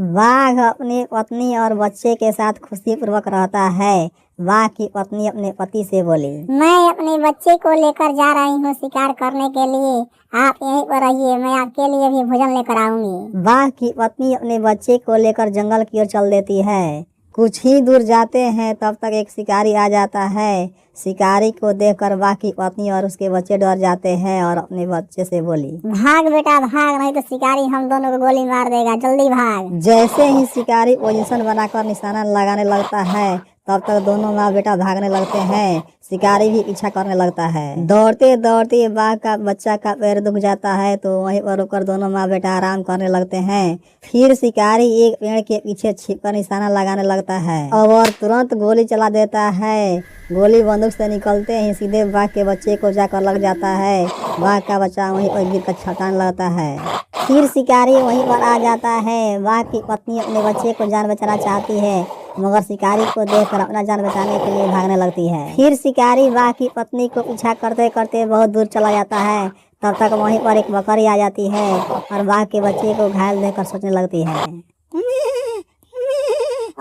बाघ अपनी पत्नी और बच्चे के साथ खुशीपूर्वक रहता है। बाघ की पत्नी अपने पति से बोली, मैं अपने बच्चे को लेकर जा रही हूँ शिकार करने के लिए, आप यहीं पर रहिए, मैं आपके लिए भी भोजन लेकर आऊंगी। बाघ की पत्नी अपने बच्चे को लेकर जंगल की ओर चल देती है। कुछ ही दूर जाते हैं तब तक एक शिकारी आ जाता है। शिकारी को देखकर बाघ की पत्नी और उसके बच्चे डर जाते हैं और अपने बच्चे से बोली, भाग बेटा भाग, नहीं तो शिकारी हम दोनों को गोली मार देगा, जल्दी भाग। जैसे ही शिकारी पोजीशन बनाकर निशाना लगाने लगता है तब तक दोनों माँ बेटा भागने लगते हैं। शिकारी भी पीछा करने लगता है। दौड़ते दौड़ते बाघ का बच्चा का पैर दुख जाता है तो वहीं पर रुककर दोनों माँ बेटा आराम करने लगते हैं। फिर शिकारी एक पेड़ के पीछे छिपकर निशाना लगाने लगता है और तुरंत गोली चला देता है। गोली बंदूक से निकलते ही सीधे बाघ के बच्चे को जाकर लग जाता है। बाघ का बच्चा वहीं पर गिर कर छटकने लगता है। फिर शिकारी वहीं पर आ जाता है। बाघ की पत्नी अपने बच्चे को जान बचाना चाहती है मगर शिकारी को देखकर अपना जान बचाने के लिए भागने लगती है। फिर शिकारी बाघ की पत्नी को पीछा करते करते बहुत दूर चला जाता है। तब तक वहीं पर एक बकरी आ जाती है और बाघ के बच्चे को घायल देखकर सोचने लगती है,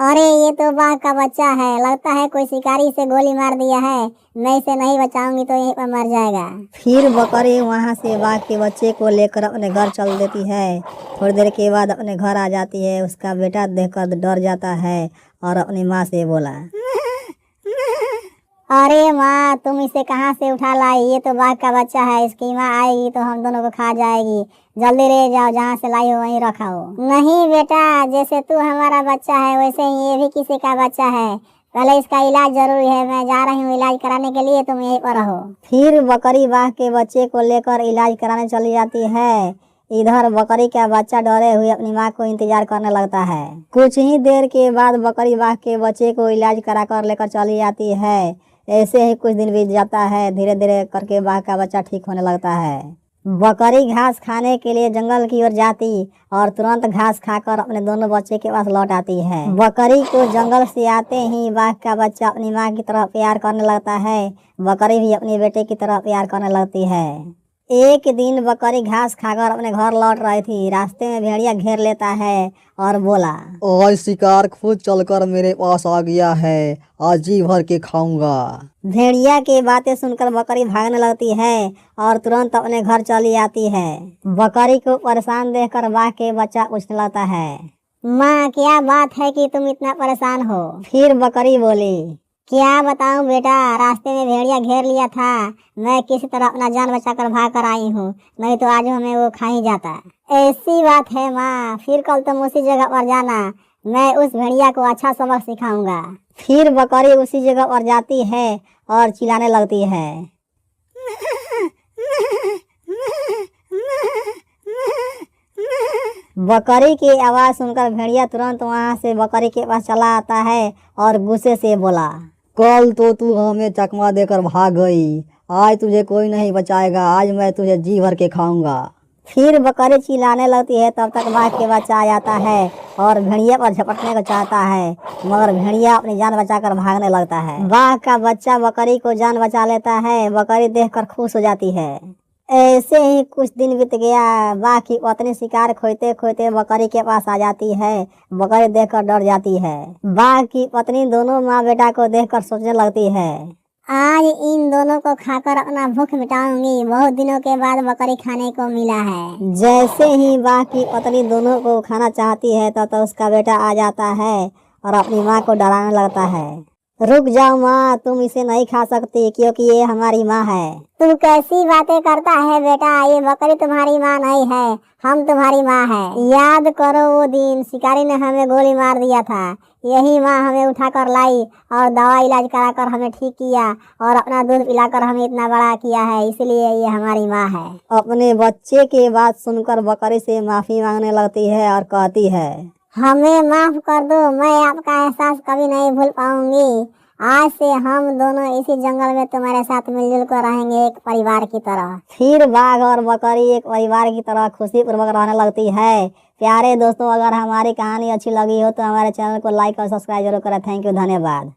अरे ये तो बाघ का बच्चा है, लगता है कोई शिकारी से गोली मार दिया है, मैं इसे नहीं बचाऊंगी तो यहीं पर मर जाएगा। फिर बकरी वहां से बाघ के बच्चे को लेकर अपने घर चल देती है। थोड़ी देर के बाद अपने घर आ जाती है। उसका बेटा देखकर डर जाता है और अपनी माँ से बोला, अरे माँ तुम इसे कहाँ से उठा लाई, ये तो बाघ का बच्चा है, इसकी माँ आएगी तो हम दोनों को खा जाएगी, जल्दी ले जाओ, जहाँ से लाई हो वहीं रखा हो। नहीं बेटा, जैसे तू हमारा बच्चा है वैसे ही ये भी किसी का बच्चा है, पहले इसका इलाज जरूरी है, मैं जा रही हूँ इलाज कराने के लिए, तुम यहीं पर रहो। फिर बकरी बाघ के बच्चे को लेकर इलाज कराने चली जाती है। इधर बकरी का बच्चा डरे हुए अपनी माँ को इंतजार करने लगता है। कुछ ही देर के बाद बकरी बाघ के बच्चे को इलाज कराकर लेकर चली जाती है। ऐसे ही कुछ दिन बीत जाता है। धीरे धीरे करके बाघ का बच्चा ठीक होने लगता है। बकरी घास खाने के लिए जंगल की ओर जाती और तुरंत घास खाकर अपने दोनों बच्चे के पास लौट आती है। बकरी को जंगल से आते ही बाघ का बच्चा अपनी माँ की तरह प्यार करने लगता है। बकरी भी अपने बेटे की तरह प्यार करने लगती है। एक दिन बकरी घास खाकर अपने घर लौट रही थी। रास्ते में भेड़िया घेर लेता है और बोला, आज शिकार खुद चलकर मेरे पास आ गया है, आज जी भर के खाऊंगा। भेड़िया की बातें सुनकर बकरी भागने लगती है और तुरंत अपने घर चली आती है। बकरी को परेशान देखकर बाघ के बच्चा पूछने लगता है, माँ क्या बात है कि तुम इतना परेशान हो। फिर बकरी बोली, क्या बताऊं बेटा, रास्ते में भेड़िया घेर लिया था, मैं किसी तरह अपना जान बचाकर भाग कर आई हूँ, नहीं तो आज हमें वो खा ही जाता। ऐसी बात है माँ, फिर कल तुम उसी जगह पर जाना, मैं उस भेड़िया को अच्छा सबक सिखाऊंगा। फिर बकरी उसी जगह पर जाती है और चिल्लाने लगती है, बकरी की आवाज सुनकर भेड़िया तुरंत वहां से बकरी के पास चला आता है और गुस्से से बोला, कल तो तू हमें चकमा देकर भाग गई, आज तुझे कोई नहीं बचाएगा, आज मैं तुझे जी भर के खाऊंगा। फिर बकरी चिल्लाने लगती है। तब तक बाघ के बच्चा आ जाता है और भेड़िया पर झपटने को चाहता है मगर भेड़िया अपनी जान बचाकर भागने लगता है। बाघ का बच्चा बकरी को जान बचा लेता है। बकरी देखकर खुश हो जाती है। ऐसे ही कुछ दिन बीत गया। बाघ की पत्नी शिकार खोजते खोजते बकरी के पास आ जाती है। बकरी देखकर डर जाती है। बाघ की पत्नी दोनों माँ बेटा को देखकर सोचने लगती है, आज इन दोनों को खाकर अपना भूख मिटाऊंगी, बहुत दिनों के बाद बकरी खाने को मिला है। जैसे ही बाघ की पत्नी दोनों को खाना चाहती है तब तो उसका बेटा आ जाता है और अपनी माँ को डराने लगता है, रुक जाओ माँ, तुम इसे नहीं खा सकती क्योंकि ये हमारी माँ है। तू कैसी बातें करता है बेटा, ये बकरी तुम्हारी माँ नहीं है, हम तुम्हारी माँ है। याद करो वो दिन शिकारी ने हमें गोली मार दिया था, यही माँ हमें उठाकर लाई और दवा इलाज कराकर हमें ठीक किया और अपना दूध पिलाकर हमें इतना बड़ा किया है, इसलिए ये हमारी माँ है। अपने बच्चे की बात सुनकर बकरी से माफी मांगने लगती है और कहती है, हमें माफ कर दो, मैं आपका एहसास कभी नहीं भूल पाऊंगी। आज से हम दोनों इसी जंगल में तुम्हारे साथ मिलजुल कर रहेंगे, एक परिवार की तरह। फिर बाघ और बकरी एक परिवार की तरह खुशीपूर्वक रहने लगती है। प्यारे दोस्तों, अगर हमारी कहानी अच्छी लगी हो तो हमारे चैनल को लाइक और सब्सक्राइब जरूर करें। थैंक यू, धन्यवाद।